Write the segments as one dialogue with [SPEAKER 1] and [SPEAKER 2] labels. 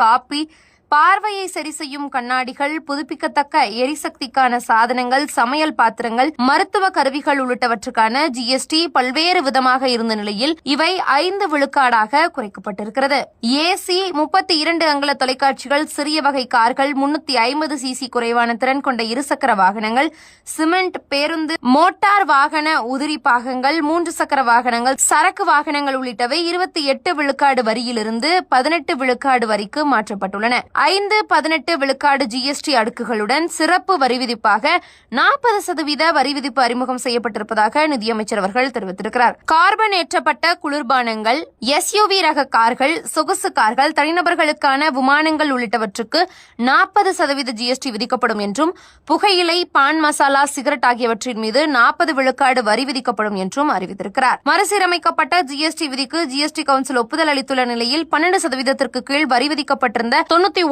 [SPEAKER 1] Copy, பார்வையை சரி செய்யும் கண்ணாடிகள், புதுப்பிக்கத்தக்க எரிசக்திக்கான சாதனங்கள், சமையல் பாத்திரங்கள், மருத்துவ கருவிகள் உள்ளிட்டவற்றுக்கான ஜிஎஸ்டி பல்வேறு விதமாக இருந்த நிலையில் இவை 5 விழுக்காடாக குறைக்கப்பட்டிருக்கிறது. ஏசி, 32 அங்குல தொலைக்காட்சிகள், சிறிய வகை கார்கள், 350 சிசி குறைவான திறன் கொண்ட இருசக்கர வாகனங்கள், சிமெண்ட், பேருந்து, மோட்டார் வாகன உதிரி பாகங்கள், 3 சக்கர வாகனங்கள், சரக்கு வாகனங்கள் உள்ளிட்டவை 28 விழுக்காடு வரியிலிருந்து 18 விழுக்காடு வரிக்கு மாற்றப்பட்டுள்ளன. 5-18 விழுக்காடு ஜிஎஸ்டி அடுக்குகளுடன் சிறப்பு வரி விதிப்பாக 40% வரி விதிப்பு அறிமுகம் செய்யப்பட்டிருப்பதாக நிதியமைச்சர் அவர்கள் தெரிவித்திருக்கிறார். கார்பன் ஏற்றப்பட்ட குளிர்பானங்கள், எஸ்யூவி ரக கார்கள், சொகுசு கார்கள், தனிநபர்களுக்கான விமானங்கள் உள்ளிட்டவற்றுக்கு 40% ஜிஎஸ்டி விதிக்கப்படும் என்றும், புகையிலை, பான் மசாலா, சிகரெட் ஆகியவற்றின் மீது 40 விழுக்காடு வரி விதிக்கப்படும் என்றும் அறிவித்திருக்கிறார். மறுசீரமைக்கப்பட்ட ஜிஎஸ்டி விதிக்கு ஜிஎஸ்டி கவுன்சில் ஒப்புதல் அளித்துள்ள நிலையில் 12% கீழ் வரி விதிக்கப்பட்டிருந்த 99%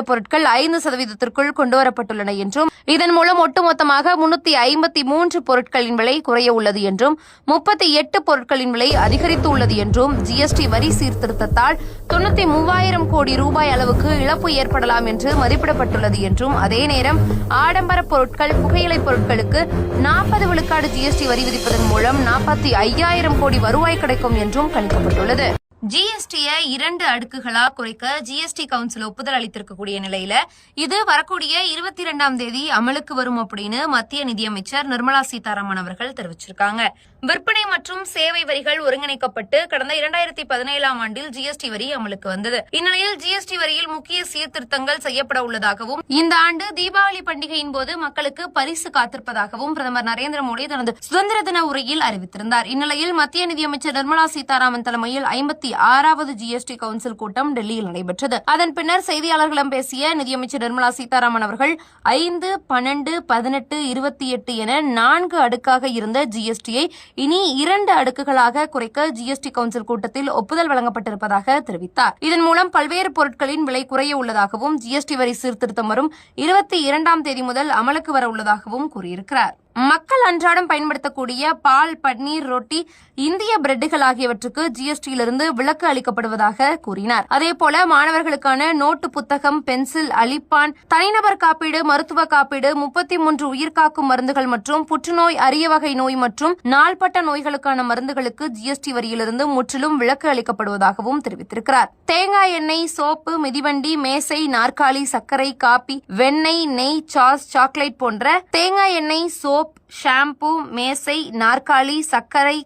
[SPEAKER 1] பொருட்கள் 5%க்குள் கொண்டுவரப்பட்டுள்ளன என்றும், இதன் மூலம் ஒட்டுமொத்தமாக 353 பொருட்களின் விலை குறைய உள்ளது என்றும், 38 பொருட்களின் விலை அதிகரித்து உள்ளது என்றும், ஜிஎஸ்டி வரி சீர்திருத்தத்தால் 93,000 கோடி ரூபாய் அளவுக்கு இழப்பு ஏற்படலாம் என்று மதிப்பிடப்பட்டுள்ளது என்றும், அதே நேரம் ஆடம்பர பொருட்கள், புகையிலை பொருட்களுக்கு 40 விழுக்காடு ஜிஎஸ்டி வரி விதிப்பதன் மூலம் 45,000 கோடி வருவாய் கிடைக்கும் என்றும் கணிக்கப்பட்டுள்ளது. ஜிஎஸ்டியை 2 அடுக்குகளா குறைக்க ஜிஎஸ்டி கவுன்சில் ஒப்புதல் அளித்திருக்கக்கூடிய நிலையில இது வரக்கூடிய 22ஆம் தேதி அமலுக்கு வரும் அப்படின்னு மத்திய நிதியமைச்சர் நிர்மலா சீதாராமன் அவர்கள் தெரிவிச்சிருக்காங்க. விற்பனை மற்றும் சேவை வரிகள் ஒருங்கிணைக்கப்பட்டு கடந்த 2017ஆம் ஆண்டில் ஜிஎஸ்டி வரி அமலுக்கு வந்தது. இந்நிலையில் ஜிஎஸ்டி வரியில் முக்கிய சீர்திருத்தங்கள் செய்யப்பட உள்ளதாகவும், இந்த ஆண்டு தீபாவளி பண்டிகையின் போது மக்களுக்கு பரிசு காத்திருப்பதாகவும் பிரதமர் நரேந்திர மோடி தனது சுதந்திர தின உரையில் அறிவித்திருந்தார். இந்நிலையில் மத்திய நிதியமைச்சர் நிர்மலா சீதாராமன் தலைமையில் 56வது ஜிஎஸ்டி கவுன்சில் கூட்டம் டெல்லியில் நடைபெற்றது. அதன் பின்னர் செய்தியாளர்களிடம் பேசிய நிதியமைச்சர் நிர்மலா சீதாராமன் அவர்கள் 5, 12, 18, 28 என 4 அடுக்காக இருந்த ஜிஎஸ்டியை இனி 2 அடுக்குகளாக குறைக்க ஜிஎஸ்டி கவுன்சில் கூட்டத்தில் ஒப்புதல் வழங்கப்பட்டிருப்பதாக தெரிவித்தார். இதன் மூலம் பல்வேறு பொருட்களின் விலை குறைய உள்ளதாகவும், ஜிஎஸ்டி வரி சீர்திருத்தம் வரும் 22ஆம் தேதி முதல் அமலுக்கு வர உள்ளதாகவும் கூறியிருக்கிறார். மக்கள் அன்றாடம் பயன்படுத்தக்கூடிய பால், பன்னீர், ரொட்டி, இந்திய பிரெட்டுகள் ஆகியவற்றுக்கு ஜிஎஸ்டியிலிருந்து விலக்கு அளிக்கப்படுவதாக கூறினார். அதேபோல மாணவர்களுக்கான நோட்டு புத்தகம், பென்சில், அலிப்பான், தனிநபர் காப்பீடு, மருத்துவ காப்பீடு, 33 உயிர்காக்கும் மருந்துகள் மற்றும் புற்றுநோய், அரிய வகை நோய் மற்றும் நாள்பட்ட நோய்களுக்கான மருந்துகளுக்கு ஜிஎஸ்டி வரியிலிருந்து முற்றிலும் விலக்கு அளிக்கப்படுவதாகவும் தெரிவித்திருக்கிறார். தேங்காய் எண்ணெய், சோப்பு, மிதிவண்டி, மேசை, நாற்காலி, சர்க்கரை, காபி, வெண்ணெய், நெய், சாஸ், சாக்லேட் போன்ற தேங்காய் எண்ணெய், சோப், ஷாம்பு, மேசை, நாற்காலி, சர்க்கரை,